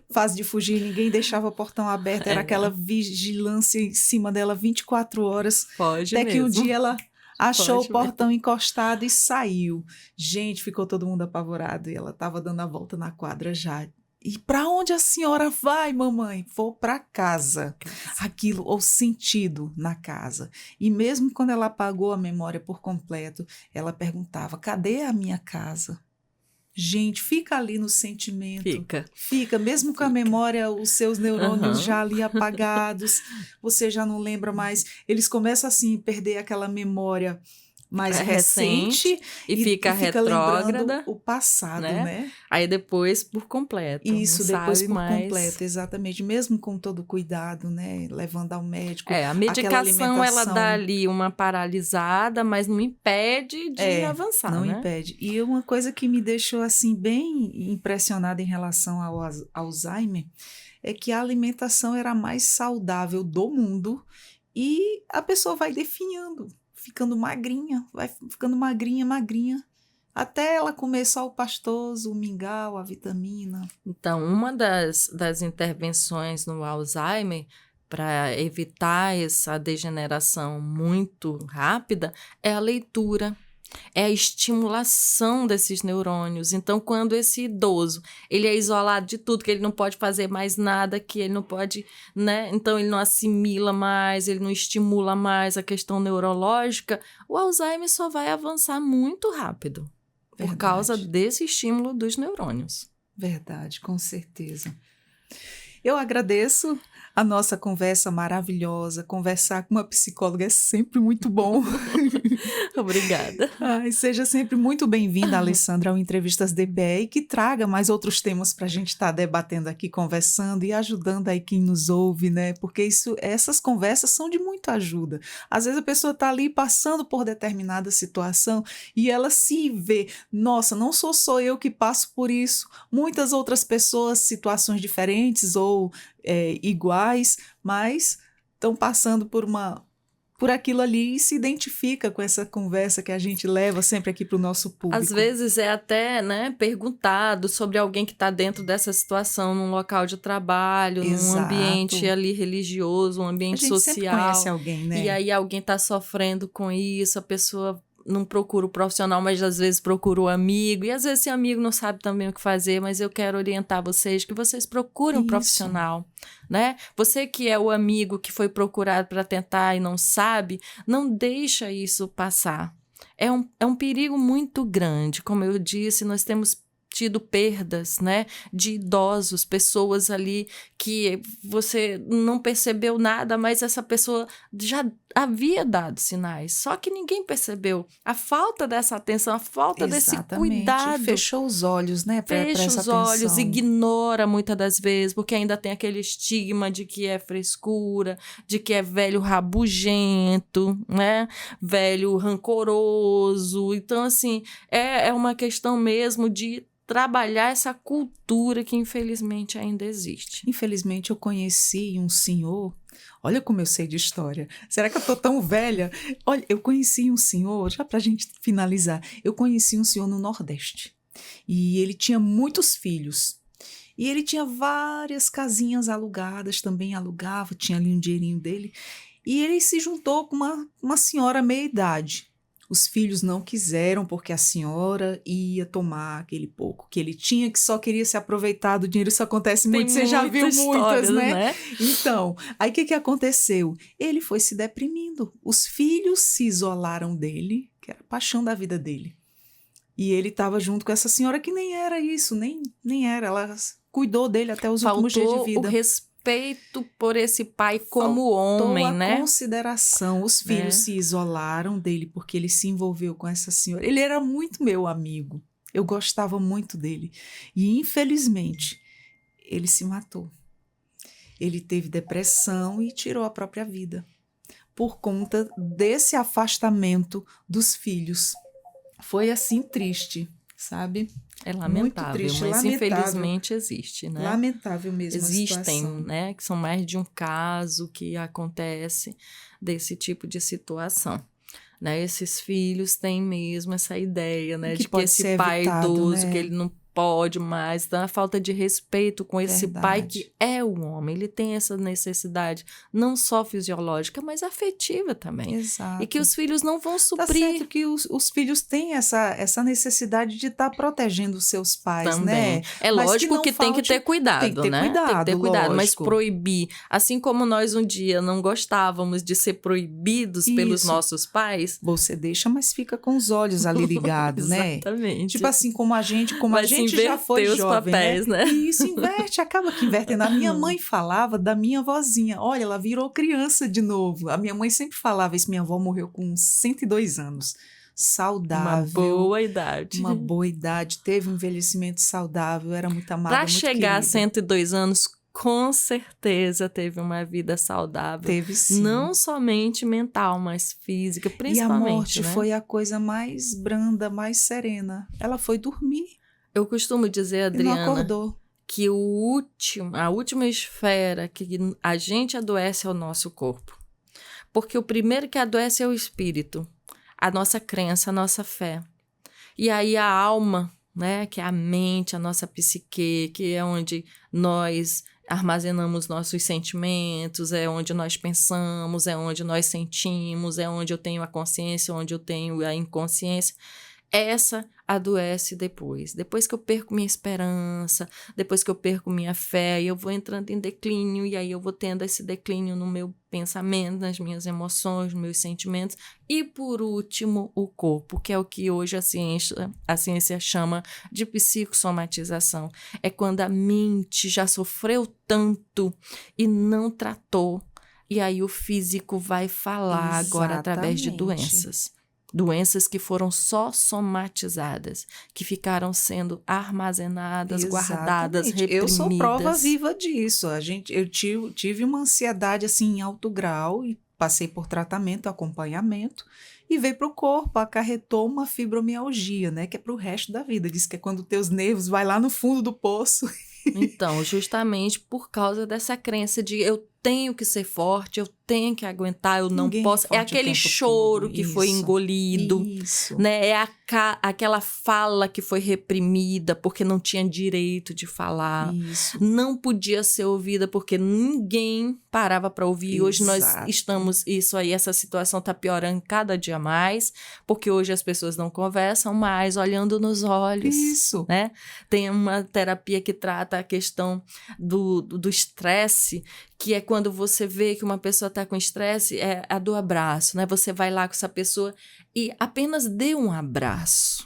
Fase de fugir, ninguém deixava o portão aberto, era aquela vigilância em cima dela 24 horas. Pode até mesmo. Que um dia ela achou Pode o portão encostado e saiu. Gente, ficou todo mundo apavorado. E ela estava dando a volta na quadra já. E para onde a senhora vai, mamãe? Vou para casa. Aquilo, o sentido na casa. E mesmo quando ela apagou a memória por completo, ela perguntava, cadê a minha casa? Gente, fica ali no sentimento. Fica, mesmo com a memória, os seus neurônios já ali apagados, você já não lembra mais. Eles começam assim, a perder aquela memória mais recente e fica retrógrada, o passado, né? Aí depois por completo. Isso, não depois sabe por mais. completo, exatamente. Mesmo com todo o cuidado, né? Levando ao médico. A medicação ela dá ali uma paralisada, mas não impede de avançar, não né? impede. E uma coisa que me deixou assim bem impressionada em relação ao Alzheimer é que a alimentação era a mais saudável do mundo e a pessoa vai definhando, ficando magrinha, vai ficando magrinha, até ela comer só o pastoso, o mingau, a vitamina. Então, uma das intervenções no Alzheimer para evitar essa degeneração muito rápida é a leitura. É a estimulação desses neurônios. Então, quando esse idoso, ele é isolado de tudo, que ele não pode fazer mais nada, que ele não pode, né? Então, ele não assimila mais, ele não estimula mais a questão neurológica, o Alzheimer só vai avançar muito rápido. Por causa desse estímulo dos neurônios. Verdade, com certeza. Eu agradeço a nossa conversa maravilhosa. Conversar com uma psicóloga é sempre muito bom. Obrigada. Seja sempre muito bem-vinda, Alessandra, ao Entrevistas DBE e que traga mais outros temas para a gente estar debatendo aqui, conversando e ajudando aí quem nos ouve, né? Porque essas conversas são de muita ajuda. Às vezes a pessoa está ali passando por determinada situação e ela se vê, nossa, não sou só eu que passo por isso, muitas outras pessoas, situações diferentes ou iguais, mas estão passando por aquilo ali e se identifica com essa conversa que a gente leva sempre aqui para o nosso público. Às vezes é até, perguntado sobre alguém que está dentro dessa situação, num local de trabalho, num ambiente ali religioso, um ambiente social. Sempre conhece alguém, né? E aí alguém está sofrendo com isso, a pessoa não procura o profissional, mas às vezes procura o amigo, e às vezes esse amigo não sabe também o que fazer, mas eu quero orientar vocês, que vocês procurem um profissional, né? Você que é o amigo que foi procurado para tentar e não sabe, não deixa isso passar. É um perigo muito grande, como eu disse, nós temos tido perdas, né, de idosos, pessoas ali que você não percebeu nada, mas essa pessoa já havia dado sinais, só que ninguém percebeu. A falta dessa atenção, a falta desse cuidado. Fechou os olhos, né, para essa Fecha os olhos, ignora muitas das vezes, porque ainda tem aquele estigma de que é frescura, de que é velho rabugento, né, velho rancoroso. Então, assim, é uma questão mesmo de trabalhar essa cultura que infelizmente ainda existe. Infelizmente eu conheci um senhor, olha como eu sei de história, será que eu tô tão velha? Olha, eu conheci um senhor, já pra gente finalizar, eu conheci um senhor no Nordeste e ele tinha muitos filhos e ele tinha várias casinhas alugadas, também alugava, tinha ali um dinheirinho dele e ele se juntou com uma senhora meia-idade. Os filhos não quiseram porque a senhora ia tomar aquele pouco que ele tinha, que só queria se aproveitar do dinheiro. Isso acontece muito, você já viu muitas, né? Então, aí o que aconteceu? Ele foi se deprimindo. Os filhos se isolaram dele, que era a paixão da vida dele. E ele estava junto com essa senhora que nem era isso, nem era. Ela cuidou dele até os últimos dias de vida. O respeito por esse pai como homem, né? Consideração. Os filhos se isolaram dele porque ele se envolveu com essa senhora. Ele era muito meu amigo. Eu gostava muito dele. E, infelizmente, ele se matou. Ele teve depressão e tirou a própria vida por conta desse afastamento dos filhos. Foi assim triste, sabe? É lamentável, triste, mas lamentável. Infelizmente existe, né? Lamentável mesmo. Existem, né? Que são mais de um caso que acontece desse tipo de situação. Né? Esses filhos têm mesmo essa ideia, né? De que esse pai idoso, né? Que ele não pode mais, então a falta de respeito com esse pai Verdade. que é o homem. Ele tem essa necessidade não só fisiológica, mas afetiva também. Exato. E que os filhos não vão Tá suprir certo que os filhos têm essa necessidade de estar protegendo os seus pais, também. né? É Mas lógico não que tem que falte- ter cuidado, tem que ter né? cuidado, tem que ter cuidado, mas lógico. proibir, assim como nós um dia não gostávamos de ser proibidos pelos Isso. nossos pais, Você deixa, mas fica com os olhos ali ligados, né? exatamente. Tipo assim, como a gente Vai se já foi inverter os jovem, papéis, né? E isso inverte, acaba que invertendo. A minha mãe falava da minha vozinha, olha, ela virou criança de novo. A minha mãe sempre falava isso, minha avó morreu com 102 anos. Saudável. Uma boa idade. Uma boa idade, teve um envelhecimento saudável, era muito amada, Para muito chegar a querida. 102 anos, com certeza teve uma vida saudável. Teve sim. Não somente mental, mas física, E a principalmente. morte né? foi a coisa mais branda, mais serena. Ela foi dormir Eu costumo dizer, e não Adriana, acordou. que a última esfera que a gente adoece é o nosso corpo. Porque o primeiro que adoece é o espírito, a nossa crença, a nossa fé. E aí a alma, né, que é a mente, a nossa psique, que é onde nós armazenamos nossos sentimentos, é onde nós pensamos, é onde nós sentimos, é onde eu tenho a consciência, onde eu tenho a inconsciência. Essa adoece depois que eu perco minha esperança, depois que eu perco minha fé, e eu vou entrando em declínio, e aí eu vou tendo esse declínio no meu pensamento, nas minhas emoções, nos meus sentimentos, e por último, o corpo, que é o que hoje a ciência chama de psicossomatização. É quando a mente já sofreu tanto e não tratou, e aí o físico vai falar agora através de Exatamente. doenças. Doenças que foram só somatizadas, que ficaram sendo armazenadas, guardadas, Exatamente. reprimidas. Eu sou prova viva disso. Eu tive uma ansiedade assim em alto grau e passei por tratamento, acompanhamento e veio para o corpo, acarretou uma fibromialgia, né? Que é para o resto da vida. Diz que é quando teus nervos vai lá no fundo do poço. Então, justamente por causa dessa crença de eu tenho que ser forte, eu tenho que aguentar, eu não Ninguém é posso. É forte o aquele tempo choro todo. que foi Isso. engolido. Isso. Né? É aquela fala que foi reprimida porque não tinha direito de falar. Isso. Não podia ser ouvida porque ninguém parava para ouvir. E hoje nós Exato. estamos, essa situação está piorando cada dia mais, porque hoje as pessoas não conversam mais olhando nos olhos. Isso. Né? Tem uma terapia que trata a questão do estresse, que é quando você vê que uma pessoa está com estresse, é a do abraço, né? Você vai lá com essa pessoa e apenas dê um abraço.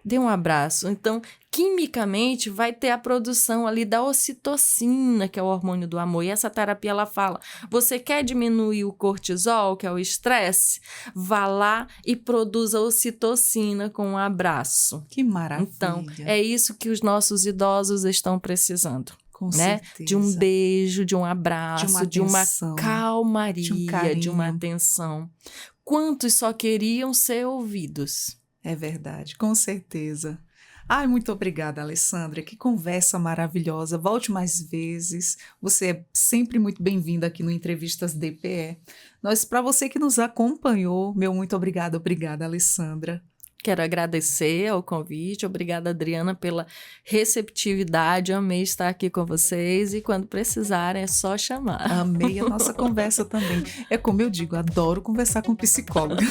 Dê um abraço. Então, quimicamente, vai ter a produção ali da ocitocina, que é o hormônio do amor. E essa terapia, ela fala, você quer diminuir o cortisol, que é o estresse? Vá lá e produza ocitocina com um abraço. Que maravilha. Então, é isso que os nossos idosos estão precisando. Com né? certeza. De um beijo, de um abraço, de uma calmaria, de um carinho, de uma atenção. Quantos só queriam ser ouvidos? É verdade, com certeza. Ai, muito obrigada, Alessandra. Que conversa maravilhosa. Volte mais vezes. Você é sempre muito bem-vinda aqui no Entrevistas DPE. Para você que nos acompanhou, meu muito obrigada, Alessandra. Quero agradecer ao convite. Obrigada, Adriana, pela receptividade. Amei estar aqui com vocês e quando precisarem é só chamar. Amei a nossa conversa também. É como eu digo, adoro conversar com psicóloga.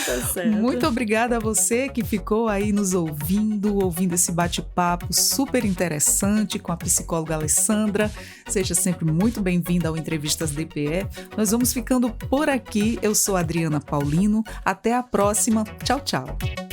Tá certo. Muito obrigada a você que ficou aí nos ouvindo esse bate-papo super interessante com a psicóloga Alessandra. Seja sempre muito bem-vinda ao Entrevistas DPE. Nós vamos ficando por aqui. Eu sou a Adriana Paulino. Até a próxima. Tchau, tchau.